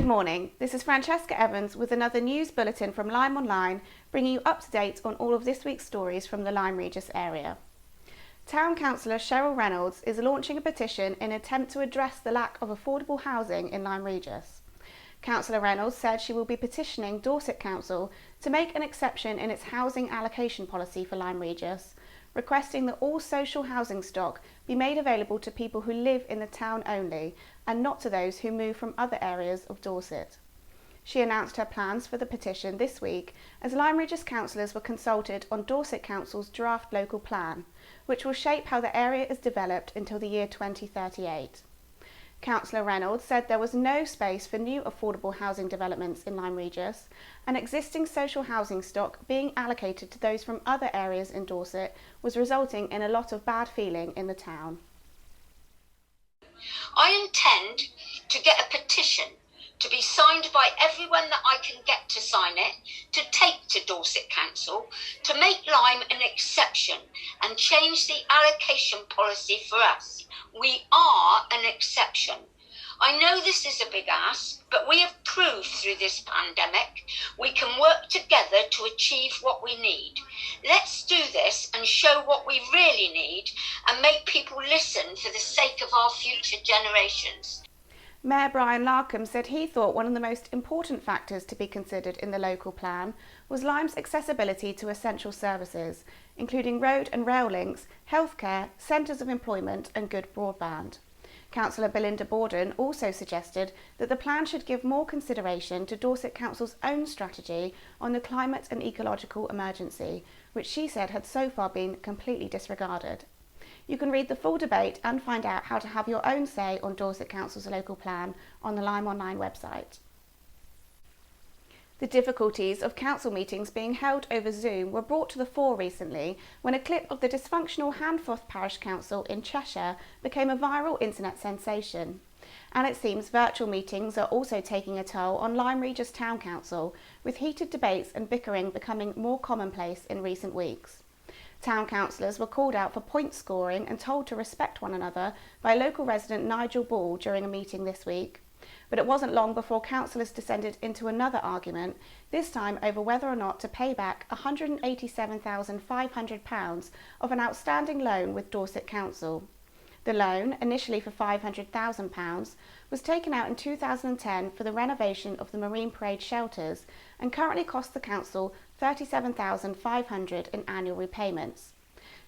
morning, this is Francesca Evans with another news bulletin from LymeOnline, bringing you up to date on all of this week's stories from the Lyme Regis area. Town Councillor Cheryl Reynolds is launching a petition in an attempt to address the lack of affordable housing in Lyme Regis. Councillor Reynolds said she will be petitioning Dorset Council to make an exception in its housing allocation policy for Lyme Regis, requesting that all social housing stock be made available to people who live in the town only and not to those who move from other areas of Dorset. She announced her plans for the petition this week as Lyme Regis councillors were consulted on Dorset Council's draft local plan, which will shape how the area is developed until the year 2038. Councillor Reynolds said there was no space for new affordable housing developments in Lyme Regis, and existing social housing stock being allocated to those from other areas in Dorset was resulting in a lot of bad feeling in the town. I intend to get a petition to be signed by everyone that I can get to sign it, to take to Dorset Council, to make Lyme an exception and change the allocation policy for us. We are an exception. I know this is a big ask, but we have proved through this pandemic we can work together to achieve what we need. Let's do this and show what we really need and make people listen for the sake of our future generations. Mayor Brian Larkham said he thought one of the most important factors to be considered in the local plan was Lyme's accessibility to essential services, including road and rail links, healthcare, centres of employment and good broadband. Councillor Belinda Borden also suggested that the plan should give more consideration to Dorset Council's own strategy on the climate and ecological emergency, which she said had so far been completely disregarded. You can read the full debate and find out how to have your own say on Dorset Council's local plan on the LymeOnline website. The difficulties of council meetings being held over Zoom were brought to the fore recently when a clip of the dysfunctional Handforth Parish Council in Cheshire became a viral internet sensation. And it seems virtual meetings are also taking a toll on Lyme Regis Town Council, with heated debates and bickering becoming more commonplace in recent weeks. Town councillors were called out for point scoring and told to respect one another by local resident Nigel Ball during a meeting this week. But it wasn't long before councillors descended into another argument, this time over whether or not to pay back £187,500 of an outstanding loan with Dorset Council. The loan, initially for £500,000, was taken out in 2010 for the renovation of the Marine Parade shelters and currently costs the council £37,500 in annual repayments.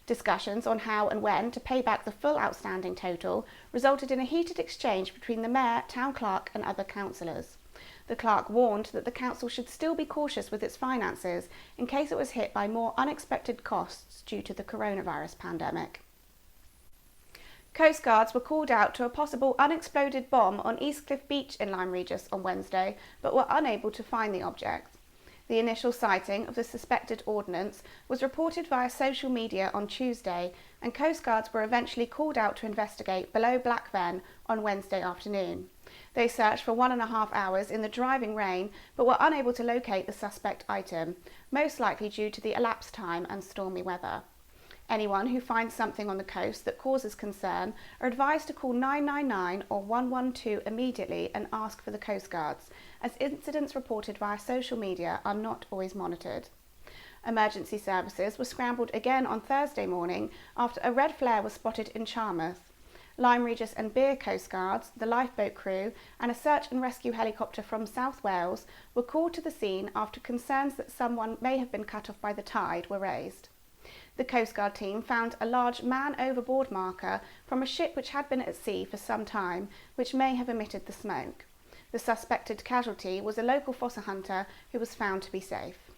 Discussions on how and when to pay back the full outstanding total resulted in a heated exchange between the Mayor, Town Clerk and other councillors. The clerk warned that the council should still be cautious with its finances in case it was hit by more unexpected costs due to the coronavirus pandemic. Coastguards were called out to a possible unexploded bomb on Eastcliff Beach in Lyme Regis on Wednesday, but were unable to find the object. The initial sighting of the suspected ordnance was reported via social media on Tuesday, and coastguards were eventually called out to investigate below Blackfen on Wednesday afternoon. They searched for 1.5 hours in the driving rain, but were unable to locate the suspect item, most likely due to the elapsed time and stormy weather. Anyone who finds something on the coast that causes concern are advised to call 999 or 112 immediately and ask for the coastguards, as incidents reported via social media are not always monitored. Emergency services were scrambled again on Thursday morning after a red flare was spotted in Charmouth. Lyme Regis and Beer coastguards, the lifeboat crew and a search and rescue helicopter from South Wales were called to the scene after concerns that someone may have been cut off by the tide were raised. The coastguard team found a large man overboard marker from a ship which had been at sea for some time, which may have emitted the smoke. The suspected casualty was a local fossil hunter who was found to be safe.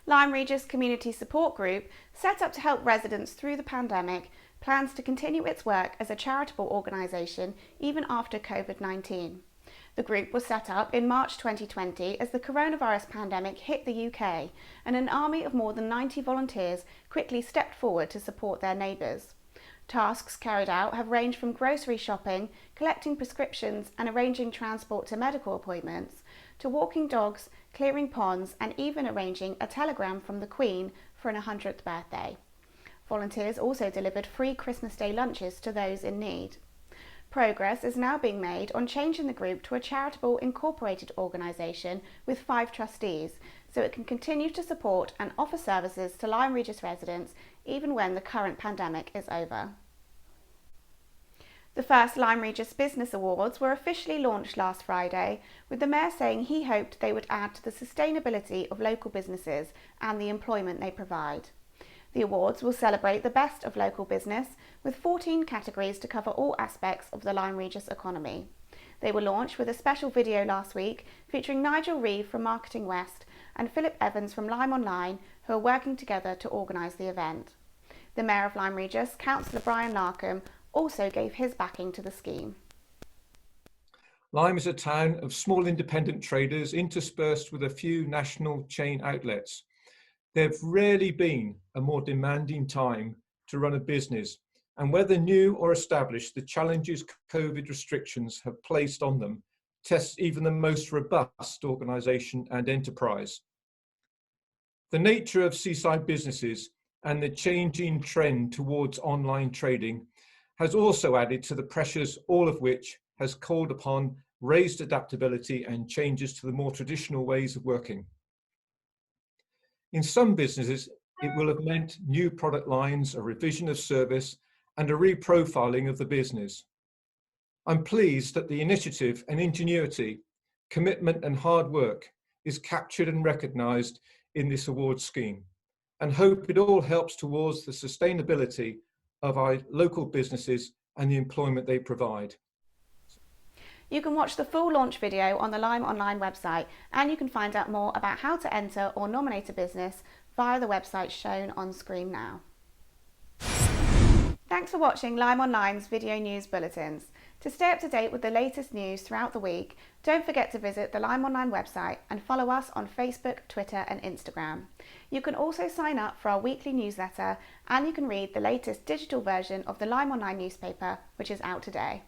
Lyme Regis Community Support Group, set up to help residents through the pandemic, plans to continue its work as a charitable organisation even after COVID-19. The group was set up in March 2020 as the coronavirus pandemic hit the UK, and an army of more than 90 volunteers quickly stepped forward to support their neighbours. Tasks carried out have ranged from grocery shopping, collecting prescriptions and arranging transport to medical appointments, to walking dogs, clearing ponds and even arranging a telegram from the Queen for an 100th birthday. Volunteers also delivered free Christmas Day lunches to those in need. Progress is now being made on changing the group to a charitable incorporated organisation with 5 trustees, so it can continue to support and offer services to Lyme Regis residents even when the current pandemic is over. The first Lyme Regis Business Awards were officially launched last Friday, with the Mayor saying he hoped they would add to the sustainability of local businesses and the employment they provide. The awards will celebrate the best of local business, with 14 categories to cover all aspects of the Lyme Regis economy. They were launched with a special video last week featuring Nigel Reeve from Marketing West and Philip Evans from LymeOnline, who are working together to organise the event. The Mayor of Lyme Regis, Councillor Brian Larkham, also gave his backing to the scheme. Lyme is a town of small independent traders interspersed with a few national chain outlets. There have rarely been a more demanding time to run a business, and whether new or established, the challenges COVID restrictions have placed on them tests even the most robust organisation and enterprise. The nature of seaside businesses and the changing trend towards online trading has also added to the pressures, all of which has called upon raised adaptability and changes to the more traditional ways of working. In some businesses, it will have meant new product lines, a revision of service, and a reprofiling of the business. I'm pleased that the initiative and ingenuity, commitment and hard work is captured and recognised in this award scheme, and hope it all helps towards the sustainability of our local businesses and the employment they provide. You can watch the full launch video on the LymeOnline website, and you can find out more about how to enter or nominate a business via the website shown on screen now. Thanks for watching LymeOnline's video news bulletins. To stay up to date with the latest news throughout the week, don't forget to visit the LymeOnline website and follow us on Facebook, Twitter and Instagram. You can also sign up for our weekly newsletter, and you can read the latest digital version of the LymeOnline newspaper, which is out today.